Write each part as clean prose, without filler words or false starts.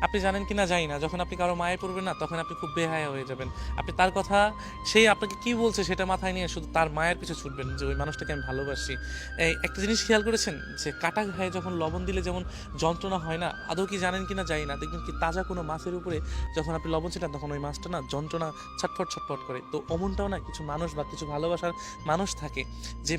আপনি জানেন কি না জানি না, যখন আপনি কারো মায়ায় পড়বেন না, তখন আপনি খুব বেহায়া হয়ে যাবেন। আপনি তার কথা, সেই আপনাকে কি বলছে সেটা মাথায় নিয়ে শুধু তার মায়ের পিছু ছুটবেন যে ওই মানুষটাকে আমি ভালোবাসি। এই একটা জিনিস খেয়াল করেছেন যে কাটা ঘায়ে যখন লবণ দিলে যেমন যন্ত্রণা হয় না, আদৌ কি জানেন কি না জানি না, দেখবেন কি তাজা কোনো মাছের উপরে যখন আপনি লবণ ছিটান তখন ওই মাছটা না যন্ত্রণা ছটফট ছটফট করে। তো অমনটাও না কিছু মানুষ বা কিছু ভালোবাসার মানুষ থাকে, যে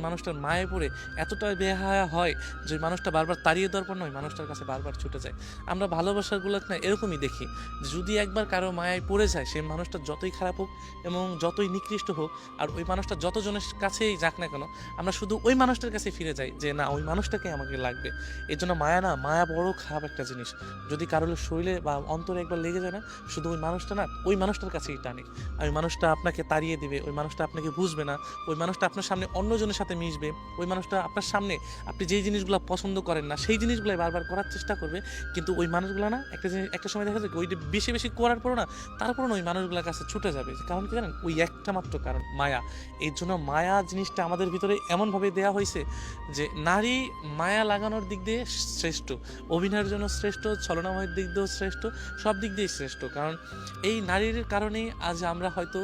মানুষটার মায়ে পড়ে এতটা বেহায়া হয় যে ওই মানুষটা বারবার তাড়িয়ে দেওয়ার পর না ওই মানুষটার কাছে বারবার ছুটে যায়। আমরা ভালোবাসাগুলো না এরকমই দেখি, যে যদি একবার কারো মায়ায় পড়ে যায়, সেই মানুষটা যতই খারাপ হোক এবং যতই নিকৃষ্ট হোক, আর ওই মানুষটা যতজনের কাছেই যাক না কেন, আমরা শুধু ওই মানুষটার কাছে ফিরে যাই যে না, ওই মানুষটাকে আমাকে লাগবে। এই জন্য মায়া বড় খারাপ একটা জিনিস। যদি কারোর শরীরে বা অন্তরে একবার লেগে যায় না, শুধু ওই মানুষটা না ওই মানুষটার কাছেই টানে। আর ওই মানুষটা আপনাকে তাড়িয়ে দিবে, ওই মানুষটা আপনাকে বুঝবে না, ওই মানুষটা আপনার সামনে অন্যজনের সাথে মিশবে, ওই মানুষটা আপনার সামনে আপনি যেই জিনিসগুলো পছন্দ করেন না সেই জিনিসগুলোই বারবার করার চেষ্টা করবে। কিন্তু ওই মানুষগুলো না একটা জিনিস, একটা সময় দেখা যায় ওইটা বেশি বেশি করার পরও না, তারপরও না ওই মানুষগুলোর কাছে ছুটে যাবে। কারণ কি জানেন, ওই একটা মাত্র কারণ, মায়া। এই জন্য মায়া জিনিসটা আমাদের ভিতরে এমনভাবে দেয়া হয়েছে যে নারী মায়া লাগানোর দিক দিয়ে শ্রেষ্ঠ, অভিনয়ের জন্য শ্রেষ্ঠ, ছলনাময়ের দিক দিয়েও শ্রেষ্ঠ, সব দিক দিয়েই শ্রেষ্ঠ। কারণ এই নারীর কারণেই আজ আমরা হয়তো,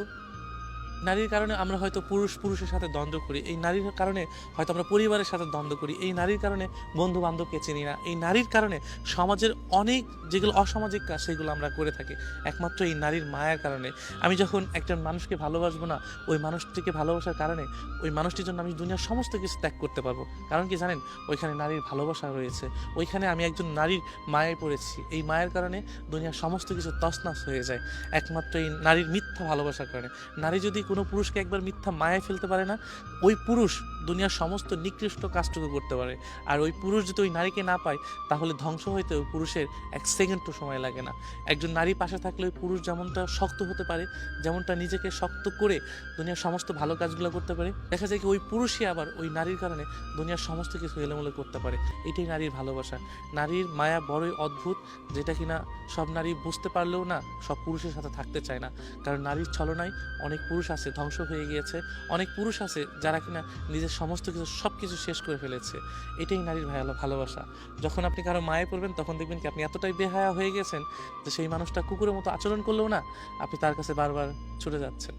নারীর কারণে আমরা হয়তো পুরুষের সাথে দ্বন্দ্ব করি, এই নারীর কারণে হয়তো আমরা পরিবারের সাথে দ্বন্দ্ব করি, এই নারীর কারণে বন্ধু বান্ধবকে চিনি না, এই নারীর কারণে সমাজের অনেক যেগুলো অসামাজিক কাজ সেগুলো আমরা করে থাকি, একমাত্র এই নারীর মায়ার কারণে। আমি যখন একটা মানুষকে ভালোবাসবো না, ওই মানুষটিকে ভালোবাসার কারণে ওই মানুষটির জন্য আমি দুনিয়ার সমস্ত কিছু ত্যাগ করতে পারবো। কারণ কি জানেন, ওইখানে নারীর ভালোবাসা রয়েছে, ওইখানে আমি একজন নারীর মায়ায় পড়েছি, এই মায়ের কারণে দুনিয়ার সমস্ত কিছু তছনছ হয়ে যায়, একমাত্র এই নারীর মিথ্যা ভালোবাসার কারণে। নারী যদি কোনো পুরুষকে একবার মিথ্যা মায়ায় ফেলতে পারে না, ওই পুরুষ দুনিয়ার সমস্ত নিকৃষ্ট কাজটুকু করতে পারে। আর ওই পুরুষ যদি ওই নারীকে না পায়, তাহলে ধ্বংস হইতে ওই পুরুষের এক সেকেন্ডও সময় লাগে না। একজন নারী পাশে থাকলে ওই পুরুষ যেমনটা শক্ত হতে পারে, যেমনটা নিজেকে শক্ত করে দুনিয়ার সমস্ত ভালো কাজগুলো করতে পারে, দেখা যায় কি ওই পুরুষই আবার ওই নারীর কারণে দুনিয়ার সমস্ত কিছু এলোমেলো করতে পারে। এটাই নারীর ভালোবাসা। নারীর মায়া বড়ই অদ্ভুত, যেটা কিনা সব নারী বুঝতে পারলেও না সব পুরুষের সাথে থাকতে চায় না। কারণ নারীর ছলনায় অনেক পুরুষ আছে ধ্বংস হয়ে গিয়েছে, অনেক পুরুষ আছে যারা কিনা নিজের সমস্ত কিছু সব কিছু শেষ করে ফেলেছে। এটাই নারীর ভালোবাসা। যখন আপনি কারো মায়ে পড়বেন, তখন দেখবেন কি আপনি এতটাই বেহায়া হয়ে গেছেন যে সেই মানুষটা কুকুরের মতো আচরণ করলেও না আপনি তার কাছে বারবার ছুটে যাচ্ছেন।